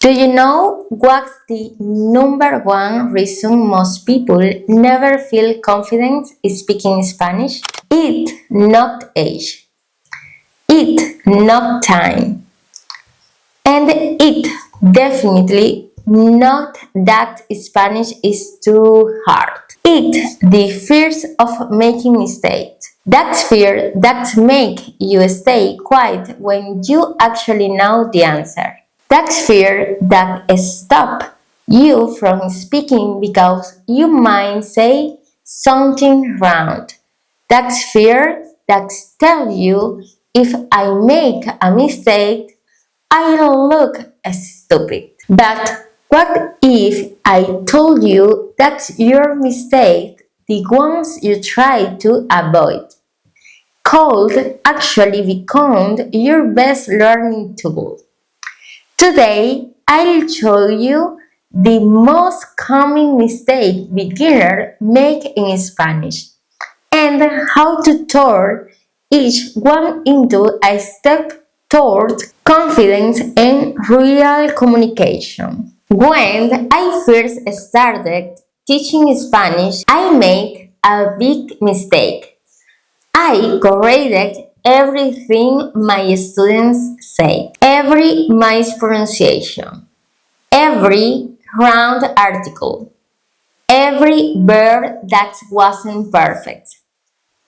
Do you know what's the number one reason most people never feel confident speaking Spanish? It not age. It not time. And it definitely not that Spanish is too hard. It the fears of making mistakes. That fear that make you stay quiet when you actually know the answer. That fear that stop you from speaking because you might say something wrong. That fear that tell you if I make a mistake, I'll look stupid. But what if I told you that your mistake, the ones you try to avoid, could actually become your best learning tool? Today, I'll show you the most common mistake beginners make in Spanish and how to turn each one into a step toward confidence and real communication. When I first started teaching Spanish, I made a big mistake. I corrected everything my students say, every mispronunciation, every round article, every verb that wasn't perfect.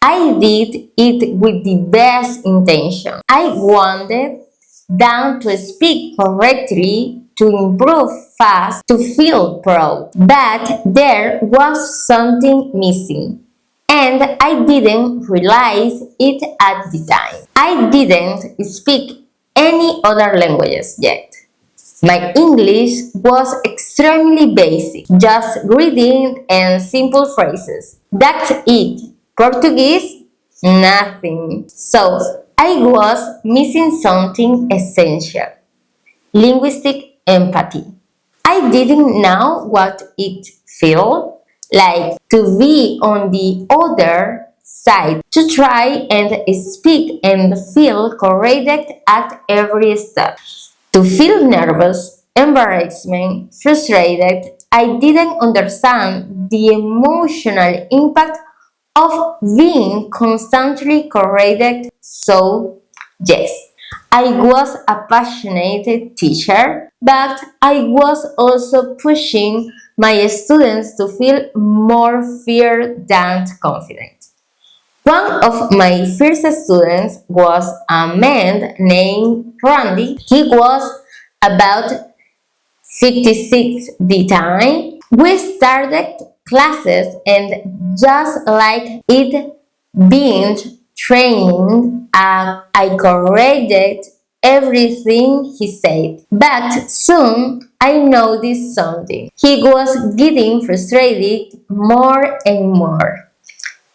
I did it with the best intention. I wanted them to speak correctly, to improve fast, to feel proud. But there was something missing. And I didn't realize it at the time. I didn't speak any other languages yet. My English was extremely basic, just reading and simple phrases. That's it. Portuguese? Nothing. So I was missing something essential: linguistic empathy. I didn't know what it felt like to be on the other side, to try and speak and feel correct at every step, to feel nervous, embarrassment, frustrated. I didn't understand the emotional impact of being constantly corrected. So, yes, I was a passionate teacher, but I was also pushing my students to feel more fear than confident. One of my first students was a man named Randy. He was about 56 the time. We started classes and just like it being training, I corrected everything he said. But soon I noticed something. He was getting frustrated more and more.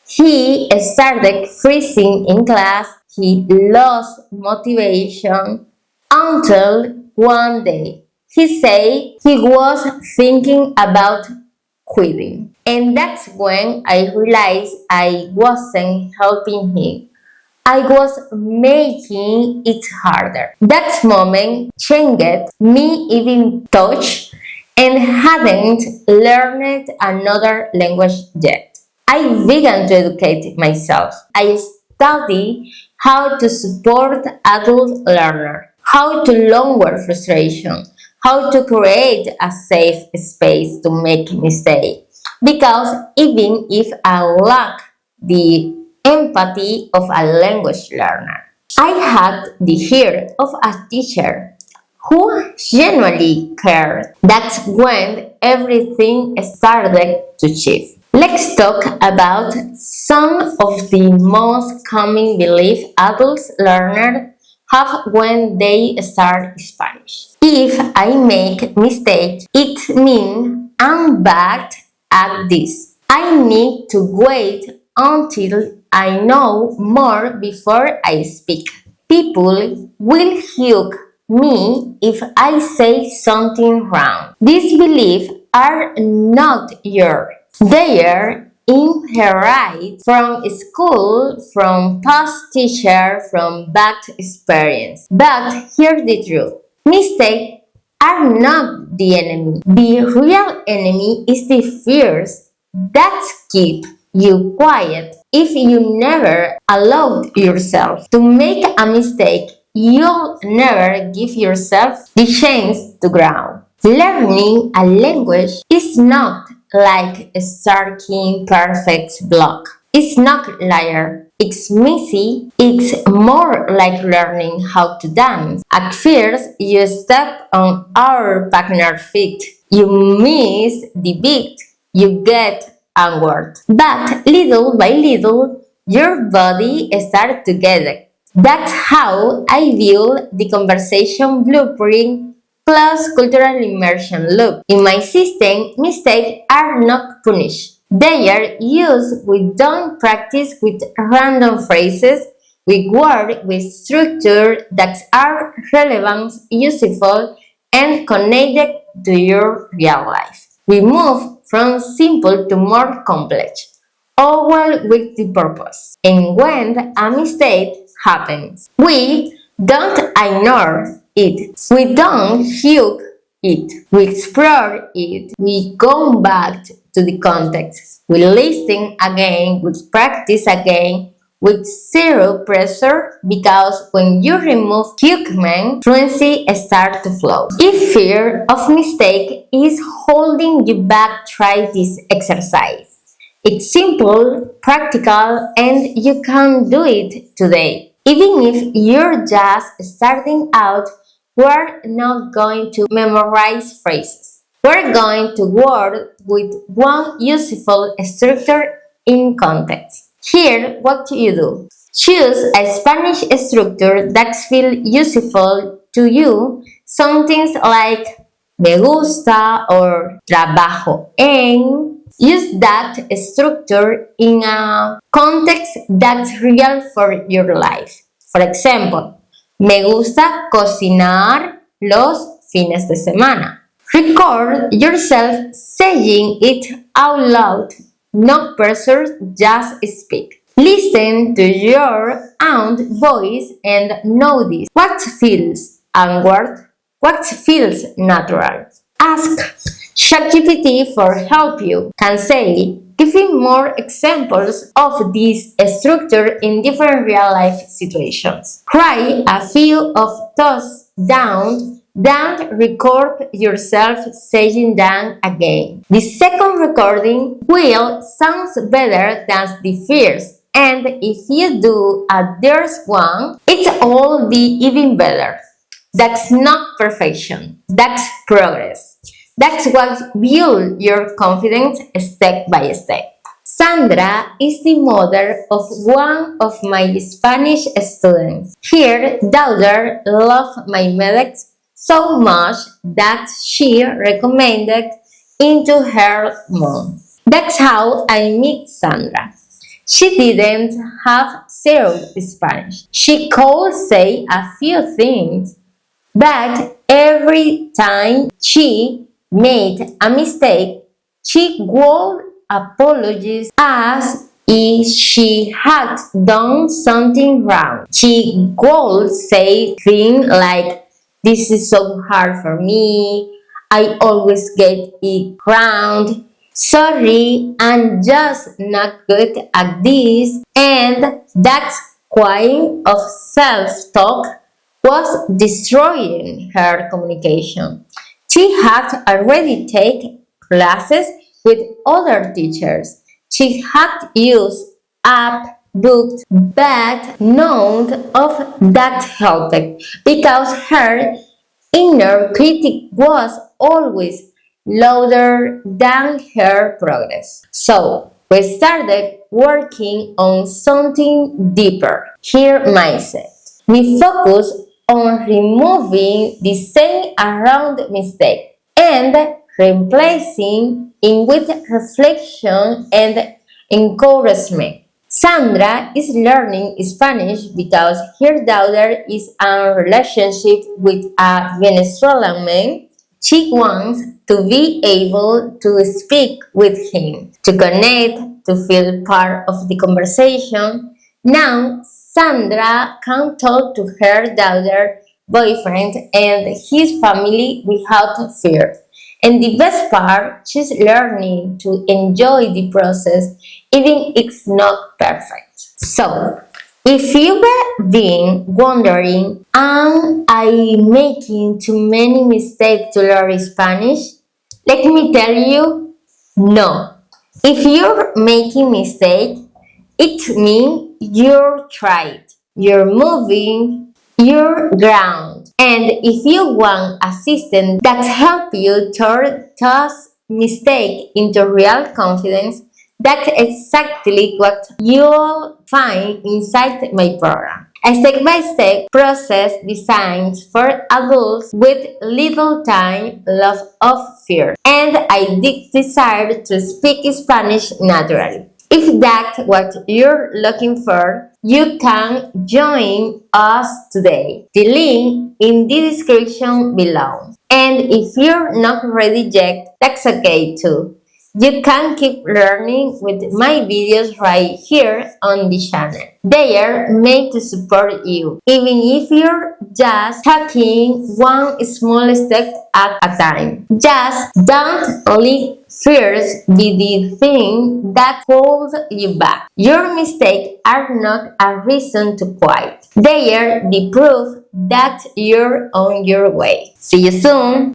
He started freezing in class. He lost motivation until one day he said he was thinking about quitting. And that's when I realized I wasn't helping him. I was making it harder. That moment changed me even touch and hadn't learned another language yet. I began to educate myself. I studied how to support adult learners, how to lower frustration, how to create a safe space to make mistakes. Because even if I lack the empathy of a language learner, I had the ear of a teacher who genuinely cared. That's when everything started to shift. Let's talk about some of the most common beliefs adult learners have when they start Spanish. If I make mistakes, it means I'm bad at this. I need to wait until I know more before I speak. People will hug me if I say something wrong. These beliefs are not yours. They are inherited from school, from past teacher, from bad experience. But here's the truth. Mistakes are not the enemy. The real enemy is the fears that keep you quiet. If you never allowed yourself to make a mistake, you'll never give yourself the chance to grow. Learning a language is not like starting perfect block. It's not liar. It's messy. It's more like learning how to dance. At first, you step on our partner feet. You miss the beat. You get awkward. But little by little, your body starts to get it. That's how I view the conversation blueprint plus cultural immersion loop. In my system, mistakes are not punished. They are used. We don't practice with random phrases. We work with structure that are relevant, useful, and connected to your real life. We move from simple to more complex, all with the purpose. And when a mistake happens, we don't ignore it. We don't hug it. We explore it. We go back to the context. We listen again. We practice again with zero pressure because when you remove judgment, fluency starts to flow. If fear of mistake is holding you back, try this exercise. It's simple, practical, and you can do it today. Even if you're just starting out, we're not going to memorize phrases. We're going to work with one useful structure in context. Here, what do you do? Choose a Spanish structure that feels useful to you. Some things like me gusta or trabajo en. Use that structure in a context that's real for your life. For example, me gusta cocinar los fines de semana. Record yourself saying it out loud. No pressure, just speak. Listen to your own voice and notice what feels awkward, what feels natural. Ask ChatGPT for help. You can say, give me more examples of this structure in different real life situations. Write a few of those down. Don't record yourself saying them again. The second recording will sound better than the first. And if you do a third one, it'll be even better. That's not perfection. That's progress. That's what builds your confidence step by step. Sandra is the mother of one of my Spanish students. Her daughter loved my methods so much that she recommended into her mom. That's how I met Sandra. She didn't have zero Spanish. She could say a few things, but every time she made a mistake, she would apologize as if she had done something wrong. She would say things like, "This is so hard for me. I always get it wrong. Sorry, I'm just not good at this." And that kind of self-talk was destroying her communication. She had already taken classes with other teachers. She had used app books, but none of that helped because her inner critic was always louder than her progress. So we started working on something deeper, her mindset. We focused on removing the shame around mistake and replacing it with reflection and encouragement. Sandra is learning Spanish because her daughter is in a relationship with a Venezuelan man. She wants to be able to speak with him, to connect, to feel part of the conversation. Now, Sandra can talk to her daughter boyfriend and his family without fear. And the best part, she's learning to enjoy the process even if it's not perfect. So, if you've been wondering, am I making too many mistakes to learn Spanish? Let me tell you, no. If you're making mistakes, it means you're tried, you're moving your ground. And if you want a system that helps you turn those mistakes into real confidence, that's exactly what you'll find inside my program. A step-by-step process designed for adults with little time, love of fear, and a deep desire to speak Spanish naturally. If that's what you're looking for, you can join us today. The link in the description below. And if you're not ready yet, that's okay too. You can keep learning with my videos right here on the channel. They are made to support you, even if you're just taking one small step at a time. Just don't let fears be the thing that holds you back. Your mistakes are not a reason to quit. They are the proof that you're on your way. See you soon!